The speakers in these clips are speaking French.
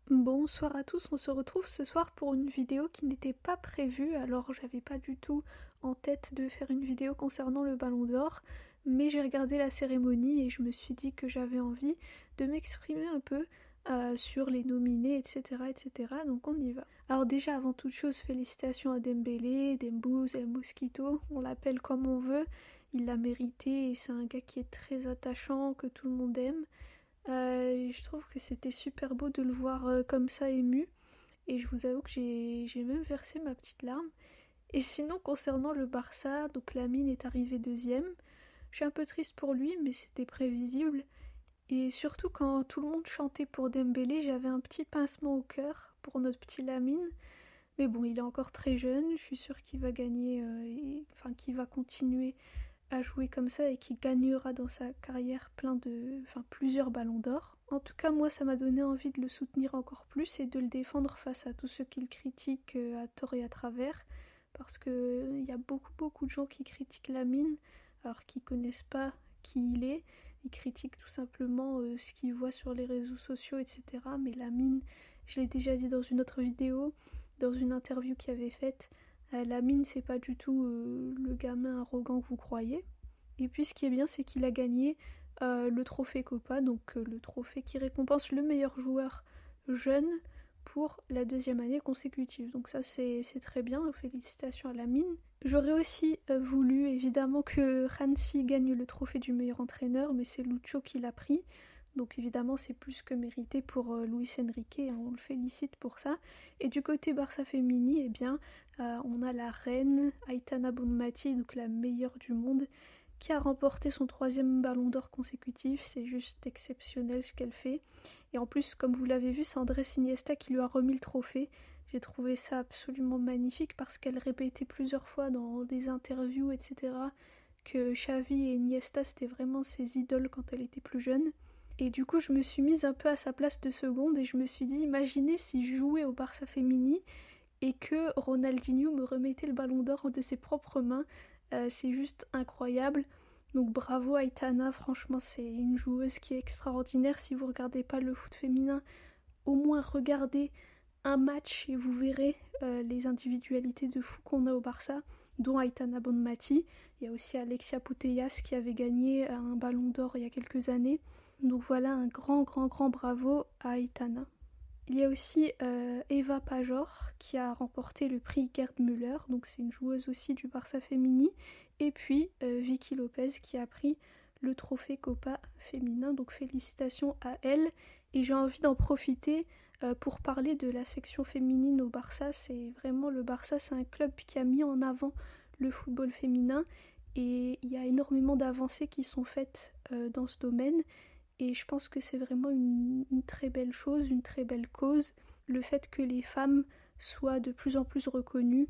Bonsoir à tous, on se retrouve ce soir pour une vidéo qui n'était pas prévue, alors j'avais pas du tout en tête de faire une vidéo concernant le Ballon d'Or, mais j'ai regardé la cérémonie et je me suis dit que j'avais envie de m'exprimer un peu sur les nominés, etc., etc., donc on y va. Alors déjà, avant toute chose, félicitations à Dembélé, Dembouz, El Mosquito, on l'appelle comme on veut, il l'a mérité et c'est un gars qui est très attachant, que tout le monde aime. Je trouve que c'était super beau de le voir comme ça ému. Et je vous avoue que j'ai même versé ma petite larme. Et sinon, concernant le Barça, donc Lamine est arrivé deuxième. Je suis un peu triste pour lui, mais c'était prévisible. Et surtout, quand tout le monde chantait pour Dembélé, j'avais un petit pincement au cœur pour notre petit Lamine. Mais bon, il est encore très jeune. Je suis sûre qu'il va gagner, enfin qu'il va continuer à jouer comme ça et qui gagnera dans sa carrière plusieurs ballons d'or. En tout cas, moi, ça m'a donné envie de le soutenir encore plus et de le défendre face à tous ceux qui le critiquent à tort et à travers, parce que il y a beaucoup de gens qui critiquent Lamine, alors qu'ils connaissent pas qui il est. Ils critiquent tout simplement ce qu'ils voient sur les réseaux sociaux, etc. Mais Lamine, je l'ai déjà dit dans une autre vidéo, dans une interview qu'il avait faite, Lamine, c'est pas du tout le gamin arrogant que vous croyez. Et puis ce qui est bien, c'est qu'il a gagné le trophée Copa, donc le trophée qui récompense le meilleur joueur jeune pour la deuxième année consécutive. Donc ça, c'est très bien, félicitations à Lamine. J'aurais aussi voulu évidemment que Hansi gagne le trophée du meilleur entraîneur, mais c'est Lucho qui l'a pris. Donc évidemment, c'est plus que mérité pour Luis Enrique, hein, on le félicite pour ça. Et du côté Barça Femini, eh bien, on a la reine Aitana Bonmati, donc la meilleure du monde, qui a remporté son troisième ballon d'or consécutif. C'est juste exceptionnel ce qu'elle fait. Et en plus, comme vous l'avez vu, c'est Andrés Iniesta qui lui a remis le trophée. J'ai trouvé ça absolument magnifique parce qu'elle répétait plusieurs fois dans des interviews, etc., que Xavi et Iniesta, c'était vraiment ses idoles quand elle était plus jeune. Et du coup, je me suis mise un peu à sa place de seconde et je me suis dit, imaginez si je jouais au Barça Femini et que Ronaldinho me remettait le ballon d'or de ses propres mains. C'est juste incroyable. Donc bravo Aitana, franchement c'est une joueuse qui est extraordinaire. Si vous regardez pas le foot féminin, au moins regardez un match et vous verrez les individualités de fou qu'on a au Barça, dont Aitana Bonmati. Il y a aussi Alexia Putellas qui avait gagné un ballon d'or il y a quelques années. Donc voilà, un grand bravo à Aitana. Il y a aussi Eva Pajor qui a remporté le prix Gerd Müller, donc c'est une joueuse aussi du Barça Femini, et puis Vicky Lopez qui a pris le trophée Copa féminin, donc félicitations à elle. Et j'ai envie d'en profiter pour parler de la section féminine au Barça. C'est vraiment le Barça, c'est un club qui a mis en avant le football féminin et il y a énormément d'avancées qui sont faites dans ce domaine. Et je pense que c'est vraiment une très belle chose, une très belle cause, le fait que les femmes soient de plus en plus reconnues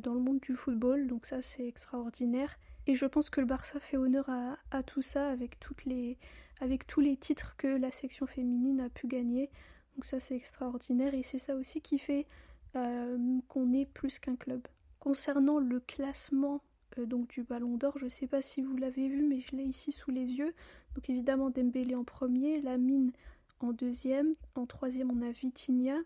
dans le monde du football, donc ça c'est extraordinaire. Et je pense que le Barça fait honneur à tout ça avec tous les titres que la section féminine a pu gagner. Donc ça c'est extraordinaire et c'est ça aussi qui fait qu'on est plus qu'un club. Concernant le classement donc du Ballon d'Or, je sais pas si vous l'avez vu mais je l'ai ici sous les yeux. Donc évidemment Dembélé en premier, Lamine en deuxième, en troisième on a Vitinha,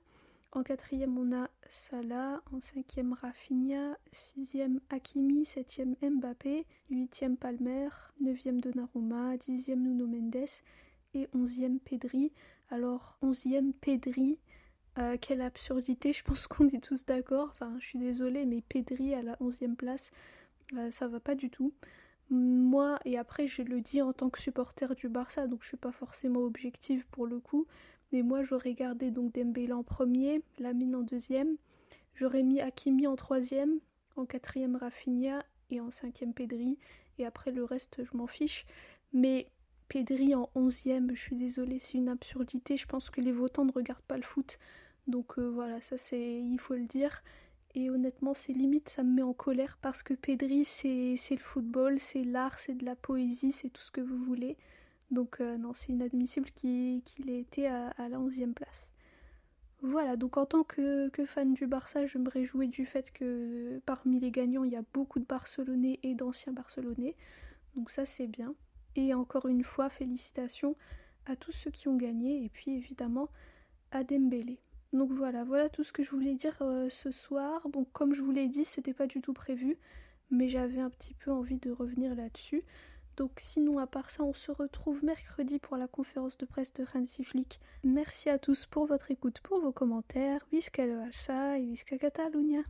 en quatrième on a Salah, en cinquième Rafinha, sixième Hakimi, septième Mbappé, huitième Palmer, neuvième Donnarumma, dixième Nuno Mendes et onzième Pedri. Alors onzième Pedri, quelle absurdité, je pense qu'on est tous d'accord, enfin je suis désolée mais Pedri à la onzième place, ça va pas du tout. Moi, et après je le dis en tant que supporter du Barça, donc je suis pas forcément objective pour le coup, mais moi j'aurais gardé donc Dembélé en premier, Lamine en deuxième, j'aurais mis Hakimi en troisième, en quatrième Rafinha et en cinquième Pedri, et après le reste je m'en fiche, mais Pedri en onzième, je suis désolée, c'est une absurdité, je pense que les votants ne regardent pas le foot, donc voilà, ça c'est, il faut le dire. Et honnêtement, c'est limite, ça me met en colère parce que Pedri, c'est le football, c'est l'art, c'est de la poésie, c'est tout ce que vous voulez. Donc non, c'est inadmissible qu'il ait été à la 11e place. Voilà, donc en tant que fan du Barça, je me réjouis du fait que parmi les gagnants, il y a beaucoup de Barcelonais et d'anciens Barcelonais. Donc ça, c'est bien. Et encore une fois, félicitations à tous ceux qui ont gagné. Et puis évidemment, à Dembélé. Donc voilà tout ce que je voulais dire ce soir. Bon, comme je vous l'ai dit, c'était pas du tout prévu, mais j'avais un petit peu envie de revenir là-dessus. Donc sinon, à part ça, on se retrouve mercredi pour la conférence de presse de Hansi Flick. Merci à tous pour votre écoute, pour vos commentaires. Visca le Barça et Visca Catalunya.